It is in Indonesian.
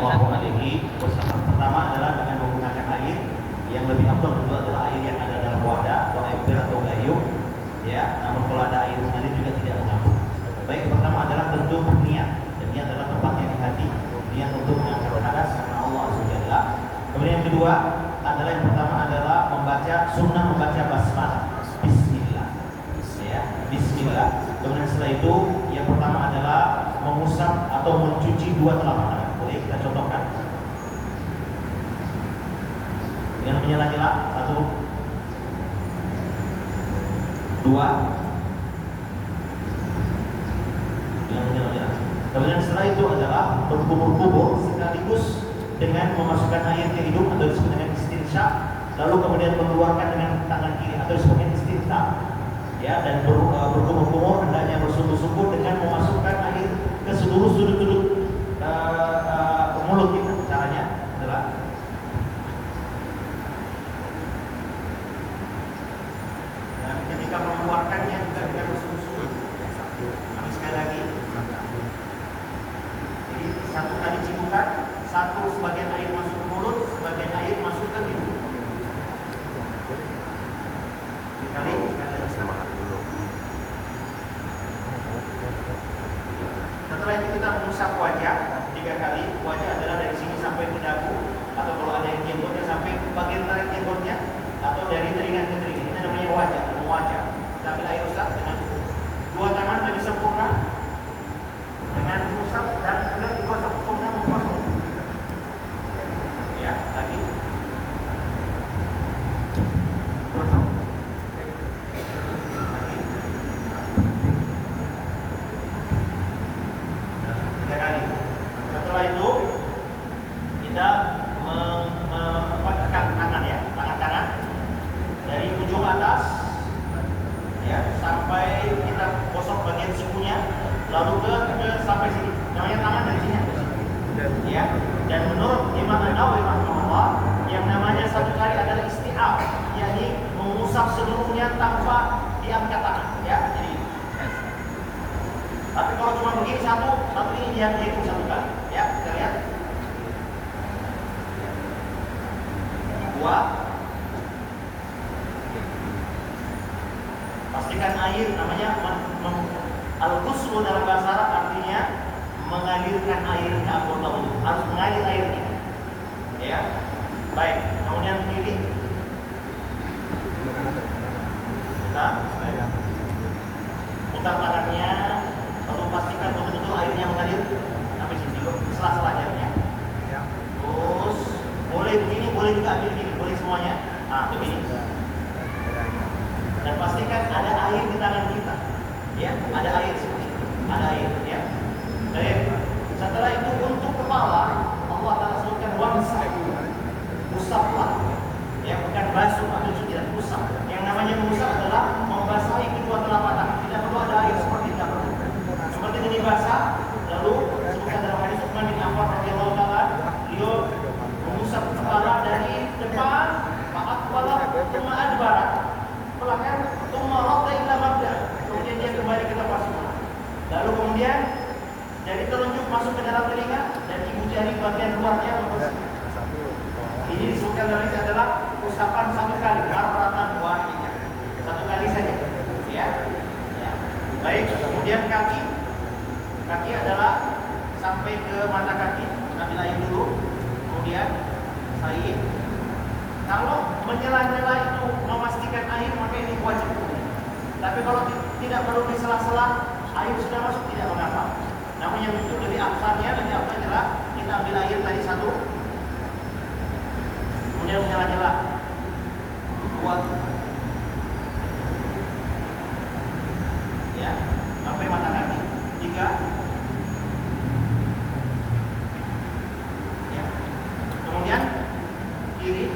Shallallahu Alaihi Wasallam. Pertama adalah dengan menggunakan air yang lebih afdal itu adalah air yang ada dalam wadah atau ember atau gayung, ya. Namun kalau ada air mengalir juga tidak mengapa. Baik, pertama adalah tentu niat. Dan niat adalah tempatnya di hati. Niat untuk mengangkat hadas karena Allah Azza wa Jalla. Kemudian yang kedua adalah yang pertama adalah sunnah membaca basmalah, Bismillah, ya, Bismillah. Kemudian setelah itu yang pertama adalah mengusap atau mencuci dua telapak tangan. Boleh kita contohkan dengan menyela-nyela, 1, 2, dengan menyela-nyela. Kemudian setelah itu adalah berkumur-kumur sekaligus dengan memasukkan air ke hidung atau disebut dengan istinsyak, lalu kemudian mengeluarkan dengan tangan kiri atau disebut dengan istinsyak, ya, dan berkumur-kumur hendaknya bersungguh-sungguh dengan memasukkan air ke seluruh sudut-sudut mulut kita. Caranya adalah dan ketika mengeluarkannya juga dengan bersungguh-sungguh. Kami sekali lagi, jadi satu kali cipukan, satu sebagian air masuk ke mulut, sebagian air masuk ke hidung. Sekali semangat dulu. Setelah itu kita mengusap wajah 3 kali. Wajah adalah dari sini sampai ke dagu, atau kalau ada yang jenggotnya sampai bagian tarik jenggotnya, atau dari telinga ke telinga. Ini namanya wajah. Wajah. Kita ambil air usap dengan 2 tangan lebih sempurna, dengan usap dan juga digosok sempurna menggosok. Ya, lagi. Gosok. Lagi. 3 kali. Setelah itu kita tekan tangan, ya, tangan dari ujung atas, ya, sampai kita gosok bagian sikunya, lalu ke sampai sini. Namanya tangan dari sini ke sini. Ya. Dan menurut Imam An-Nawawi rahimahullah, yang namanya satu kali adalah isti'ab, yakni mengusap seluruhnya tanpa diangkat tangan, ya. Jadi tapi kalau cuma begini satu ini dia hitung 1 kali, ya. Kita lihat. 2. Pastikan air, namanya al-ghusl dalam bahasa Arab artinya mengalirkan air ke anggota tubuh, harus mengalir airnya, ya. Baik, kemudian kiri kita putar tangannya, lalu pastikan betul-betul airnya mengalir sampai sini, sela-selanya, ya. Terus boleh begini, boleh juga ambil begini, boleh semuanya. Nah, begini. Dan pastikan ada air di tangan kita, ya, ada air seperti itu, ada air, ya. Baik. Setelah itu untuk kepala Allah Ta'ala sebutkan wamsah, usaplah, ya, bukan basuh atau cuci, dan usap. Yang namanya mengusap adalah membasahi kedua telapak tangan, tidak perlu ada air seperti tidak perlu. Seperti ini basah, lalu sebutkan dalam hadis Utsman bin Affan radhiyallahu taala, beliau mengusap kepala dari depan, fa'aqbala thumma adbara, belakang, thumma radda ila mabda, kemudian dia kembali ke tempat semula. Lalu kemudian dari telunjuk masuk ke dalam telinga dan ibu jari bagian luarnya membersihkan. Ini disebutkan dalam ini adalah usapan 1 kali, marratan wahidah, 1 kali saja, ya. Ya. Baik, kemudian kaki adalah sampai ke mata kaki, ambil air dulu, kemudian sayin. Kalau menyela-nyela itu memastikan air, maka ini wajib. Tapi kalau tidak perlu di sela-sela air sudah masuk, tidak mengapa. Namun yang itu lebih afdalnya adalah kita ambil air tadi 1, kemudian menyela-nyela 2, ya, sampai mata kaki 3, ya. Kemudian kiri